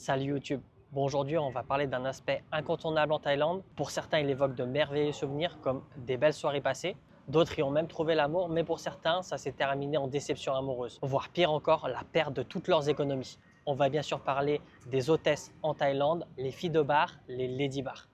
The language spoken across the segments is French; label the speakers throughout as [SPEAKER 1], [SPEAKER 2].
[SPEAKER 1] Salut YouTube. Bon, aujourd'hui, on va parler d'un aspect incontournable en Thaïlande. Pour certains, il évoque de merveilleux souvenirs comme des belles soirées passées. D'autres y ont même trouvé l'amour, mais pour certains, ça s'est terminé en déception amoureuse. Voire pire encore, la perte de toutes leurs économies. On va bien sûr parler des hôtesses en Thaïlande, les filles de bar, les lady bars.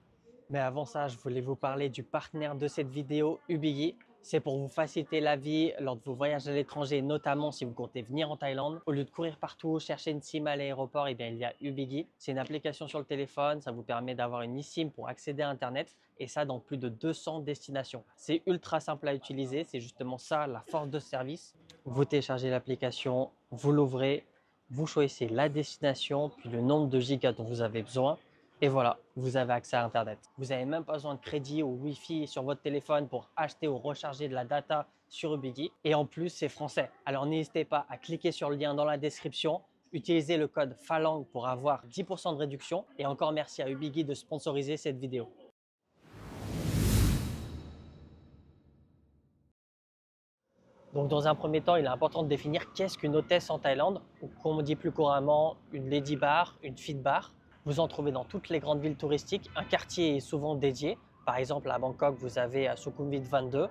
[SPEAKER 1] Mais avant ça, je voulais vous parler du partenaire de cette vidéo, Ubigi. C'est pour vous faciliter la vie lors de vos voyages à l'étranger, notamment si vous comptez venir en Thaïlande. Au lieu de courir partout, chercher une SIM à l'aéroport, eh bien, il y a Ubigi. C'est une application sur le téléphone, ça vous permet d'avoir une eSIM pour accéder à Internet et ça dans plus de 200 destinations. C'est ultra simple à utiliser, c'est justement ça la force de ce service. Vous téléchargez l'application, vous l'ouvrez, vous choisissez la destination, puis le nombre de gigas dont vous avez besoin. Et voilà, vous avez accès à Internet. Vous n'avez même pas besoin de crédit ou Wi-Fi sur votre téléphone pour acheter ou recharger de la data sur Ubigi. Et en plus, c'est français. Alors n'hésitez pas à cliquer sur le lien dans la description. Utilisez le code FALANG pour avoir 10% de réduction. Et encore merci à Ubigi de sponsoriser cette vidéo. Donc dans un premier temps, il est important de définir qu'est-ce qu'une hôtesse en Thaïlande, ou comme on dit plus couramment, une lady bar, une fit bar. Vous en trouvez dans toutes les grandes villes touristiques. Un quartier est souvent dédié. Par exemple, à Bangkok, vous avez Sukhumvit 22.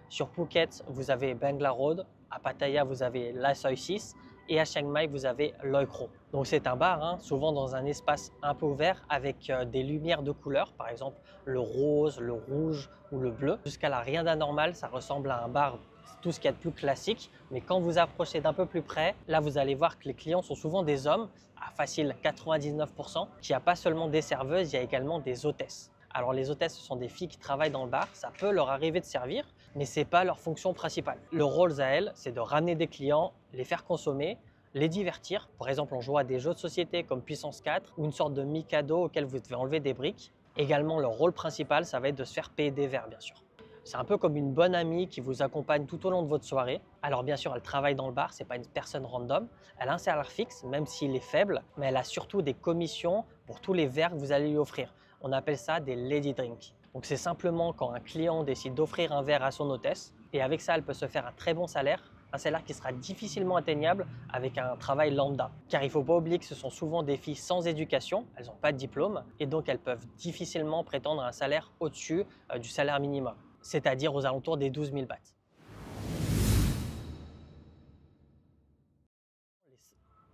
[SPEAKER 1] Sur Phuket, vous avez Bangla Road. À Pattaya, vous avez La Soi 6. Et à Chiang Mai, vous avez Loi Kro. Donc c'est un bar, souvent dans un espace un peu ouvert avec des lumières de couleur, par exemple le rose, le rouge ou le bleu. Jusqu'à là, rien d'anormal, ça ressemble à un bar, tout ce qu'il y a de plus classique. Mais quand vous approchez d'un peu plus près, là vous allez voir que les clients sont souvent des hommes, à facile 99%, qu'il n'y a pas seulement des serveuses, il y a également des hôtesses. Alors les hôtesses, ce sont des filles qui travaillent dans le bar, ça peut leur arriver de servir, mais ce n'est pas leur fonction principale. Leur rôle à elles, c'est de ramener des clients, les faire consommer, les divertir. Par exemple, on joue à des jeux de société comme Puissance 4 ou une sorte de Mikado auquel vous devez enlever des briques. Également, leur rôle principal, ça va être de se faire payer des verres, bien sûr. C'est un peu comme une bonne amie qui vous accompagne tout au long de votre soirée. Alors bien sûr, elle travaille dans le bar, c'est pas une personne random. Elle a un salaire fixe, même s'il est faible, mais elle a surtout des commissions pour tous les verres que vous allez lui offrir. On appelle ça des lady drinks. Donc c'est simplement quand un client décide d'offrir un verre à son hôtesse, et avec ça, elle peut se faire un très bon salaire, un salaire qui sera difficilement atteignable avec un travail lambda. Car il ne faut pas oublier que ce sont souvent des filles sans éducation, elles n'ont pas de diplôme, et donc elles peuvent difficilement prétendre à un salaire au-dessus du salaire minimum, c'est-à-dire aux alentours des 12 000 bahts.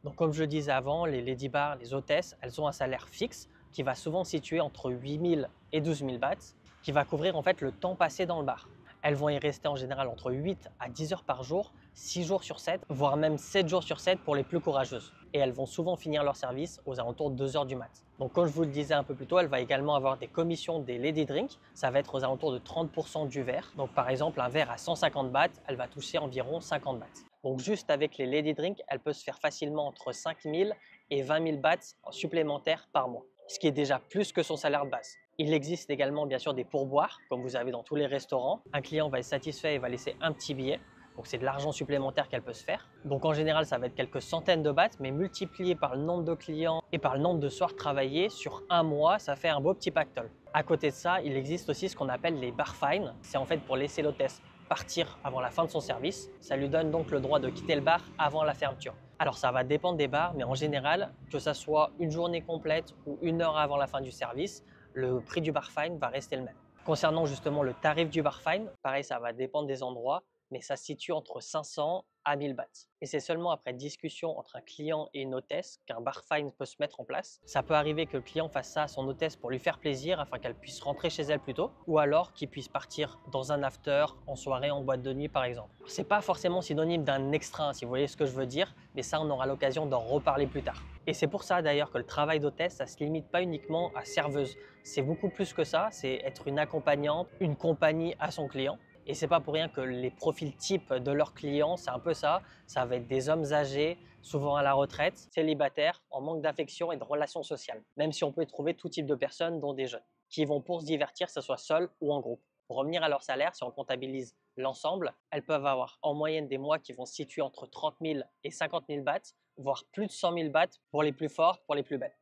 [SPEAKER 1] Donc comme je le disais avant, les lady bars, les hôtesses, elles ont un salaire fixe qui va souvent se situer entre 8 000 et 12 000 bahts, qui va couvrir en fait le temps passé dans le bar. Elles vont y rester en général entre 8 à 10 heures par jour, 6 jours sur 7, voire même 7 jours sur 7 pour les plus courageuses. Et elles vont souvent finir leur service aux alentours de 2 heures du mat. Donc comme je vous le disais un peu plus tôt, elle va également avoir des commissions des lady drinks. Ça va être aux alentours de 30% du verre. Donc par exemple, un verre à 150 bahts, elle va toucher environ 50 bahts. Donc juste avec les lady drinks, elle peut se faire facilement entre 5 000 et 20 000 bahts supplémentaires par mois, ce qui est déjà plus que son salaire de base. Il existe également bien sûr des pourboires, comme vous avez dans tous les restaurants. Un client va être satisfait et va laisser un petit billet. Donc c'est de l'argent supplémentaire qu'elle peut se faire. Donc en général, ça va être quelques centaines de bahts, mais multiplié par le nombre de clients et par le nombre de soirs travaillés sur un mois, ça fait un beau petit pactole. À côté de ça, il existe aussi ce qu'on appelle les bar fines. C'est en fait pour laisser l'hôtesse partir avant la fin de son service. Ça lui donne donc le droit de quitter le bar avant la fermeture. Alors ça va dépendre des bars, mais en général, que ça soit une journée complète ou une heure avant la fin du service, le prix du bar fine va rester le même. Concernant justement le tarif du bar fine, pareil, ça va dépendre des endroits, mais ça se situe entre 500 à 1000 bahts. Et c'est seulement après discussion entre un client et une hôtesse qu'un bar fine peut se mettre en place. Ça peut arriver que le client fasse ça à son hôtesse pour lui faire plaisir afin qu'elle puisse rentrer chez elle plus tôt, ou alors qu'il puisse partir dans un after, en soirée, en boîte de nuit par exemple. C'est pas forcément synonyme d'un extra, si vous voyez ce que je veux dire, mais ça on aura l'occasion d'en reparler plus tard. Et c'est pour ça d'ailleurs que le travail d'hôtesse, ça se limite pas uniquement à serveuse. C'est beaucoup plus que ça, c'est être une accompagnante, une compagnie à son client. Et c'est pas pour rien que les profils types de leurs clients, c'est un peu ça. Ça va être des hommes âgés, souvent à la retraite, célibataires, en manque d'affection et de relations sociales. Même si on peut y trouver tout type de personnes, dont des jeunes, qui vont pour se divertir, que ce soit seul ou en groupe. Pour revenir à leur salaire, si on comptabilise l'ensemble, elles peuvent avoir en moyenne des mois qui vont se situer entre 30 000 et 50 000 bahts, voire plus de 100 000 bahts pour les plus fortes, pour les plus belles.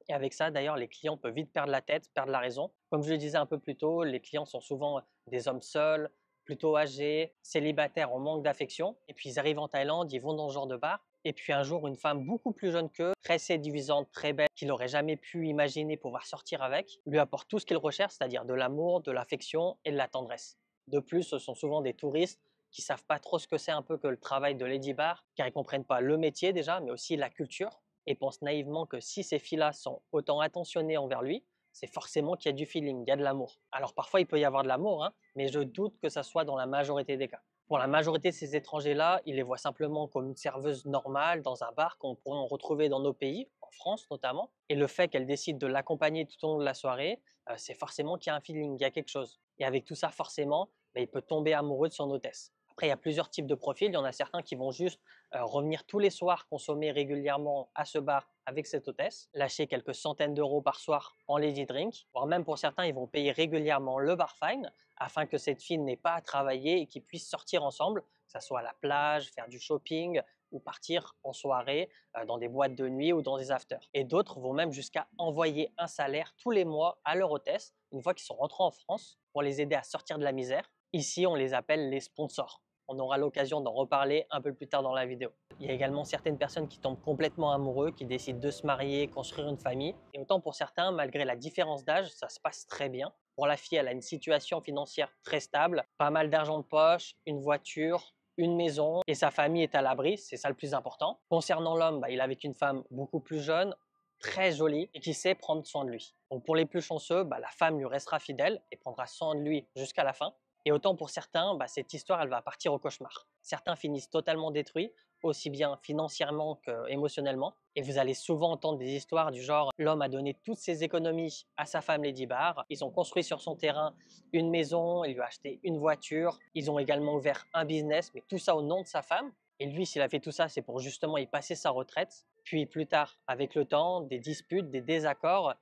[SPEAKER 1] Et avec ça, d'ailleurs, les clients peuvent vite perdre la tête, perdre la raison. Comme je le disais un peu plus tôt, les clients sont souvent des hommes seuls, plutôt âgés, célibataires en manque d'affection. Et puis ils arrivent en Thaïlande, ils vont dans ce genre de bar. Et puis un jour, une femme beaucoup plus jeune qu'eux, très séduisante, très belle, qu'il n'aurait jamais pu imaginer pouvoir sortir avec, lui apporte tout ce qu'il recherche, c'est-à-dire de l'amour, de l'affection et de la tendresse. De plus, ce sont souvent des touristes qui savent pas trop ce que c'est un peu que le travail de Lady Bar, car ils comprennent pas le métier déjà, mais aussi la culture, et pensent naïvement que si ces filles-là sont autant attentionnées envers lui, c'est forcément qu'il y a du feeling, il y a de l'amour. Alors parfois il peut y avoir de l'amour, hein, mais je doute que ça soit dans la majorité des cas. Pour la majorité de ces étrangers-là, ils les voient simplement comme une serveuse normale dans un bar qu'on pourrait en retrouver dans nos pays, en France notamment. Et le fait qu'elle décide de l'accompagner tout au long de la soirée, c'est forcément qu'il y a un feeling, il y a quelque chose. Et avec tout ça, forcément, il peut tomber amoureux de son hôtesse. Après, il y a plusieurs types de profils. Il y en a certains qui vont juste revenir tous les soirs, consommer régulièrement à ce bar avec cette hôtesse, lâcher quelques centaines d'euros par soir en lady drink, voire même pour certains, ils vont payer régulièrement le bar fine afin que cette fille n'ait pas à travailler et qu'ils puissent sortir ensemble, que ce soit à la plage, faire du shopping ou partir en soirée dans des boîtes de nuit ou dans des afters. Et d'autres vont même jusqu'à envoyer un salaire tous les mois à leur hôtesse une fois qu'ils sont rentrés en France pour les aider à sortir de la misère. Ici, on les appelle les sponsors. On aura l'occasion d'en reparler un peu plus tard dans la vidéo. Il y a également certaines personnes qui tombent complètement amoureux, qui décident de se marier, construire une famille. Et autant pour certains, malgré la différence d'âge, ça se passe très bien. Pour la fille, elle a une situation financière très stable, pas mal d'argent de poche, une voiture, une maison et sa famille est à l'abri, c'est ça le plus important. Concernant l'homme, il est avec une femme beaucoup plus jeune, très jolie et qui sait prendre soin de lui. Donc pour les plus chanceux, la femme lui restera fidèle et prendra soin de lui jusqu'à la fin. Et autant pour certains, cette histoire, elle va partir au cauchemar. Certains finissent totalement détruits, aussi bien financièrement qu'émotionnellement. Et vous allez souvent entendre des histoires du genre l'homme a donné toutes ses économies à sa femme Lady Bar, ils ont construit sur son terrain une maison, il lui a acheté une voiture, ils ont également ouvert un business, mais tout ça au nom de sa femme. Et lui, s'il a fait tout ça, c'est pour justement y passer sa retraite. Puis plus tard, avec le temps, des disputes, des désaccords,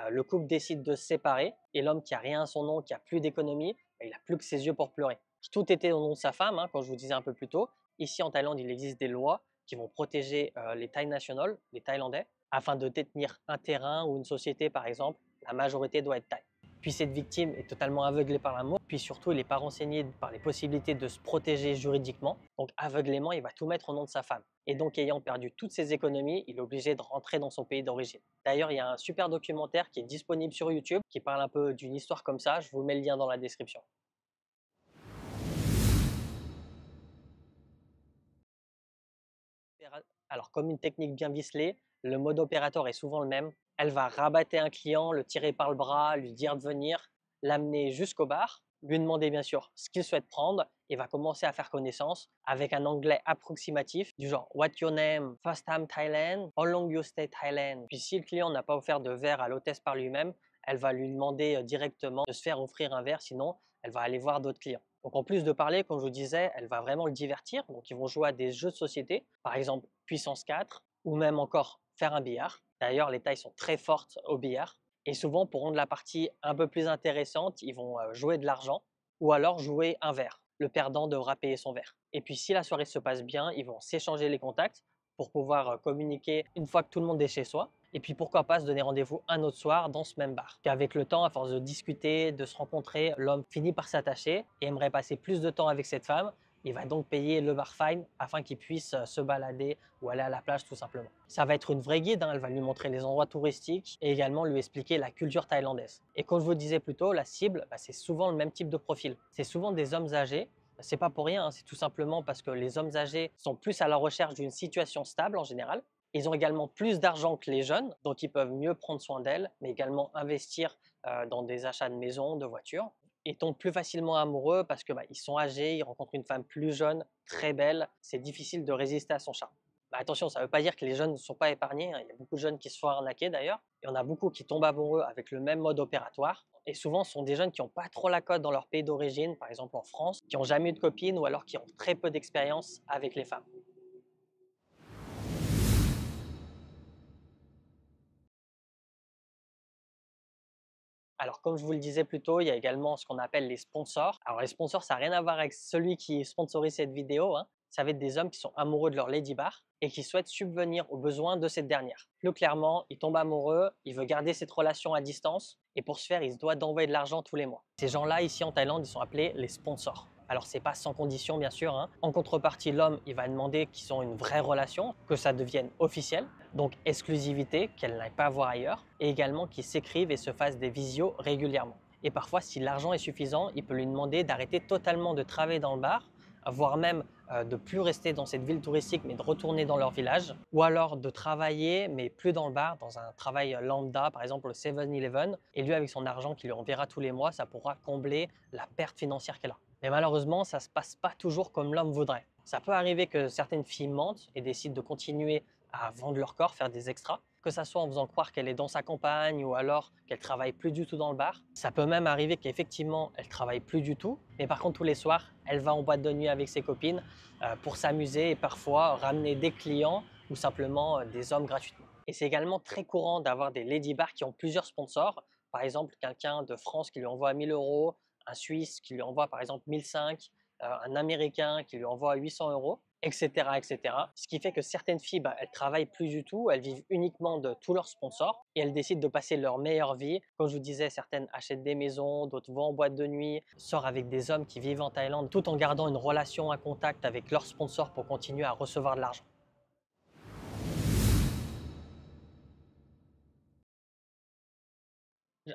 [SPEAKER 1] le couple décide de se séparer et l'homme qui a rien à son nom, qui a plus d'économie, il n'a plus que ses yeux pour pleurer. Tout était au nom de sa femme, hein, comme je vous disais un peu plus tôt. Ici en Thaïlande, il existe des lois qui vont protéger les Thai nationals, les Thaïlandais, afin de détenir un terrain ou une société par exemple. La majorité doit être Thaï. Puis cette victime est totalement aveuglée par l'amour, puis surtout il n'est pas renseigné par les possibilités de se protéger juridiquement. Donc aveuglément, il va tout mettre au nom de sa femme. Et donc ayant perdu toutes ses économies, il est obligé de rentrer dans son pays d'origine. D'ailleurs, il y a un super documentaire qui est disponible sur YouTube qui parle un peu d'une histoire comme ça. Je vous mets le lien dans la description. Alors, comme une technique bien ficelée, le mode opérateur est souvent le même. Elle va rabattre un client, le tirer par le bras, lui dire de venir, l'amener jusqu'au bar, lui demander bien sûr ce qu'il souhaite prendre et va commencer à faire connaissance avec un anglais approximatif du genre What's your name? First time Thailand? How long you stay Thailand? Puis si le client n'a pas offert de verre à l'hôtesse par lui-même, elle va lui demander directement de se faire offrir un verre, sinon elle va aller voir d'autres clients. Donc en plus de parler, comme je vous disais, elle va vraiment le divertir. Donc ils vont jouer à des jeux de société, par exemple Puissance 4, ou même encore faire un billard. D'ailleurs, les Thaïs sont très fortes au billard. Et souvent, pour rendre la partie un peu plus intéressante, ils vont jouer de l'argent ou alors jouer un verre. Le perdant devra payer son verre. Et puis si la soirée se passe bien, ils vont s'échanger les contacts pour pouvoir communiquer une fois que tout le monde est chez soi. Et puis pourquoi pas se donner rendez-vous un autre soir dans ce même bar. Qu'avec le temps, à force de discuter, de se rencontrer, l'homme finit par s'attacher et aimerait passer plus de temps avec cette femme. Il va donc payer le bar fine afin qu'il puisse se balader ou aller à la plage tout simplement. Ça va être une vraie guide, hein. Elle va lui montrer les endroits touristiques et également lui expliquer la culture thaïlandaise. Et comme je vous disais plus tôt, la cible, c'est souvent le même type de profil. C'est souvent des hommes âgés. C'est pas pour rien, hein. C'est tout simplement parce que les hommes âgés sont plus à la recherche d'une situation stable en général. Ils ont également plus d'argent que les jeunes, donc ils peuvent mieux prendre soin d'elles, mais également investir dans des achats de maisons, de voitures. Ils tombent plus facilement amoureux parce que ils sont âgés, ils rencontrent une femme plus jeune, très belle. C'est difficile de résister à son charme. Attention, ça ne veut pas dire que les jeunes ne sont pas épargnés, hein. Il y a beaucoup de jeunes qui se font arnaquer d'ailleurs. Il y en a beaucoup qui tombent amoureux avec le même mode opératoire. Et souvent, ce sont des jeunes qui n'ont pas trop la cote dans leur pays d'origine, par exemple en France, qui n'ont jamais eu de copine ou alors qui ont très peu d'expérience avec les femmes. Alors, comme je vous le disais plus tôt, il y a également ce qu'on appelle les sponsors. Alors, les sponsors, ça n'a rien à voir avec celui qui sponsorise cette vidéo, hein. Ça va être des hommes qui sont amoureux de leur Lady Bar et qui souhaitent subvenir aux besoins de cette dernière. Plus clairement, ils tombent amoureux, ils veulent garder cette relation à distance et pour ce faire, ils se doivent d'envoyer de l'argent tous les mois. Ces gens-là, ici en Thaïlande, ils sont appelés les sponsors. Alors c'est pas sans condition bien sûr, hein. En contrepartie, l'homme il va demander qu'ils ont une vraie relation, que ça devienne officiel, donc exclusivité, qu'elle n'aille pas voir ailleurs, et également qu'ils s'écrivent et se fassent des visios régulièrement. Et parfois, si l'argent est suffisant, il peut lui demander d'arrêter totalement de travailler dans le bar, voire même de plus rester dans cette ville touristique, mais de retourner dans leur village, ou alors de travailler, mais plus dans le bar, dans un travail lambda, par exemple au 7-Eleven, et lui, avec son argent qu'il lui enverra tous les mois, ça pourra combler la perte financière qu'elle a. Mais malheureusement, ça ne se passe pas toujours comme l'homme voudrait. Ça peut arriver que certaines filles mentent et décident de continuer à vendre leur corps, faire des extras, que ça soit en faisant croire qu'elle est dans sa campagne ou alors qu'elle travaille plus du tout dans le bar. Ça peut même arriver qu'effectivement elle travaille plus du tout, mais par contre tous les soirs elle va en boîte de nuit avec ses copines pour s'amuser et parfois ramener des clients ou simplement des hommes gratuitement. Et c'est également très courant d'avoir des lady bars qui ont plusieurs sponsors. Par exemple, quelqu'un de France qui lui envoie 1000 euros, un Suisse qui lui envoie par exemple 1005, un Américain qui lui envoie 800 euros, etc., etc. Ce qui fait que certaines filles, elles travaillent plus du tout, elles vivent uniquement de tous leurs sponsors et elles décident de passer leur meilleure vie. Comme je vous disais, certaines achètent des maisons, d'autres vont en boîte de nuit, sortent avec des hommes qui vivent en Thaïlande tout en gardant une relation, un contact avec leurs sponsors pour continuer à recevoir de l'argent.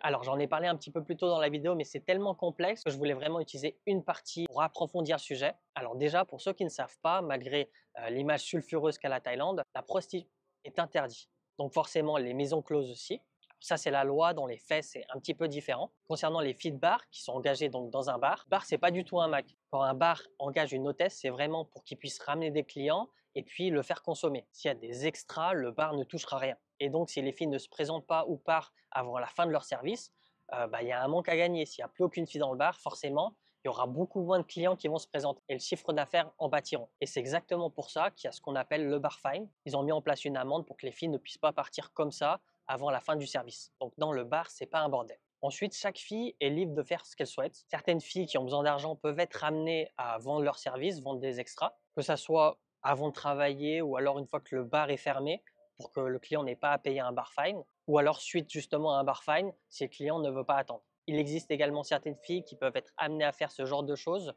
[SPEAKER 1] Alors, j'en ai parlé un petit peu plus tôt dans la vidéo, mais c'est tellement complexe que je voulais vraiment utiliser une partie pour approfondir le sujet. Alors déjà, pour ceux qui ne savent pas, malgré l'image sulfureuse qu'a la Thaïlande, la prostitution est interdite. Donc forcément, les maisons closes aussi. Ça, c'est la loi. Dans les faits, c'est un petit peu différent. Concernant les filles de bar qui sont engagées donc dans un bar, c'est pas du tout un Mac. Quand un bar engage une hôtesse, c'est vraiment pour qu'il puisse ramener des clients et puis le faire consommer. S'il y a des extras, le bar ne touchera rien. Et donc, si les filles ne se présentent pas ou partent avant la fin de leur service, il y a un manque à gagner. S'il n'y a plus aucune fille dans le bar, forcément, il y aura beaucoup moins de clients qui vont se présenter et le chiffre d'affaires en bâtiront. Et c'est exactement pour ça qu'il y a ce qu'on appelle le bar fine. Ils ont mis en place une amende pour que les filles ne puissent pas partir comme ça avant la fin du service. Donc dans le bar, c'est pas un bordel. Ensuite, chaque fille est libre de faire ce qu'elle souhaite. Certaines filles qui ont besoin d'argent peuvent être amenées à vendre leur service, vendre des extras, que ça soit avant de travailler ou alors une fois que le bar est fermé pour que le client n'ait pas à payer un bar fine, ou alors suite justement à un bar fine si le client ne veut pas attendre. Il existe également certaines filles qui peuvent être amenées à faire ce genre de choses,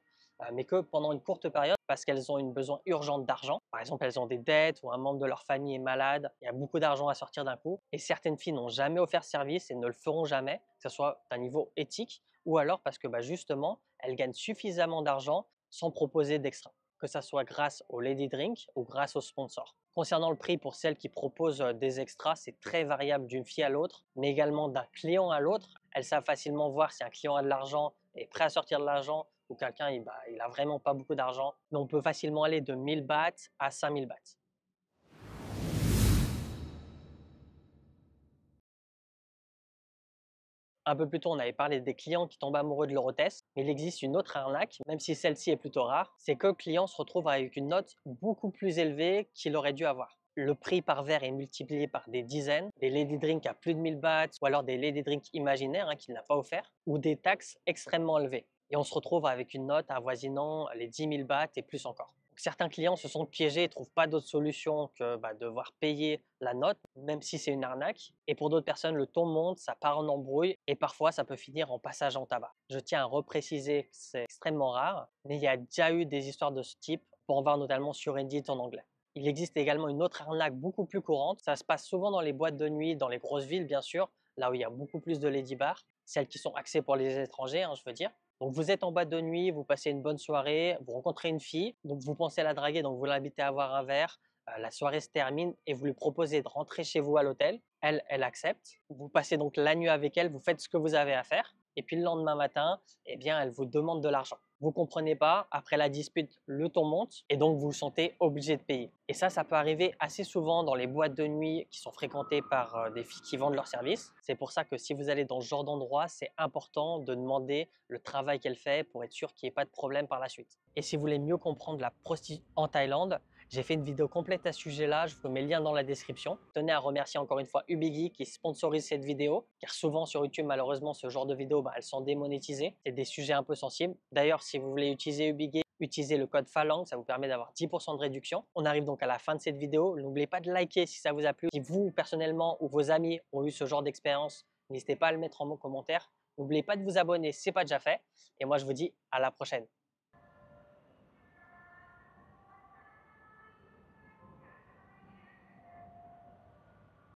[SPEAKER 1] mais que pendant une courte période parce qu'elles ont une besoin urgente d'argent. Par exemple, elles ont des dettes ou un membre de leur famille est malade, il y a beaucoup d'argent à sortir d'un coup. Et certaines filles n'ont jamais offert service et ne le feront jamais, que ce soit d'un niveau éthique ou alors parce que justement, elles gagnent suffisamment d'argent sans proposer d'extra, que ce soit grâce au Lady Drink ou grâce aux sponsors. Concernant le prix pour celles qui proposent des extras, c'est très variable d'une fille à l'autre, mais également d'un client à l'autre. Elles savent facilement voir si un client a de l'argent, est prêt à sortir de l'argent, ou quelqu'un il a vraiment pas beaucoup d'argent. Mais on peut facilement aller de 1000 bahts à 5000 bahts. Un peu plus tôt, on avait parlé des clients qui tombent amoureux de leur hôtesse, mais il existe une autre arnaque, même si celle-ci est plutôt rare, c'est que le client se retrouve avec une note beaucoup plus élevée qu'il aurait dû avoir. Le prix par verre est multiplié par des dizaines, des lady drinks à plus de 1000 bahts, ou alors des lady drinks imaginaires qu'il n'a pas offert, ou des taxes extrêmement élevées. Et on se retrouve avec une note avoisinant les 10 000 bahts et plus encore. Certains clients se sont piégés et ne trouvent pas d'autre solution que devoir payer la note, même si c'est une arnaque. Et pour d'autres personnes, le ton monte, ça part en embrouille et parfois ça peut finir en passage en tabac. Je tiens à repréciser que c'est extrêmement rare, mais il y a déjà eu des histoires de ce type, pour en voir notamment sur Reddit en anglais. Il existe également une autre arnaque beaucoup plus courante. Ça se passe souvent dans les boîtes de nuit, dans les grosses villes bien sûr, là où il y a beaucoup plus de lady bars, celles qui sont axées pour les étrangers, je veux dire. Donc vous êtes en boîte de nuit, vous passez une bonne soirée, vous rencontrez une fille, donc vous pensez la draguer, donc vous l'invitez à boire un verre, la soirée se termine et vous lui proposez de rentrer chez vous à l'hôtel. Elle accepte. Vous passez donc la nuit avec elle, vous faites ce que vous avez à faire. Et puis le lendemain matin, elle vous demande de l'argent. Vous comprenez pas, après la dispute, le ton monte et donc vous vous sentez obligé de payer. Et ça peut arriver assez souvent dans les boîtes de nuit qui sont fréquentées par des filles qui vendent leurs services. C'est pour ça que si vous allez dans ce genre d'endroit, c'est important de demander le travail qu'elle fait pour être sûr qu'il n'y ait pas de problème par la suite. Et si vous voulez mieux comprendre la prostitution en Thaïlande, j'ai fait une vidéo complète à ce sujet-là, je vous mets le lien dans la description. Je tenais à remercier encore une fois Ubigui qui sponsorise cette vidéo, car souvent sur YouTube, malheureusement, ce genre de vidéos, elles sont démonétisées. C'est des sujets un peu sensibles. D'ailleurs, si vous voulez utiliser Ubigui, utilisez le code Phalanx, ça vous permet d'avoir 10% de réduction. On arrive donc à la fin de cette vidéo. N'oubliez pas de liker si ça vous a plu. Si vous, personnellement, ou vos amis ont eu ce genre d'expérience, n'hésitez pas à le mettre en commentaire. N'oubliez pas de vous abonner si ce n'est pas déjà fait. Et moi, je vous dis à la prochaine.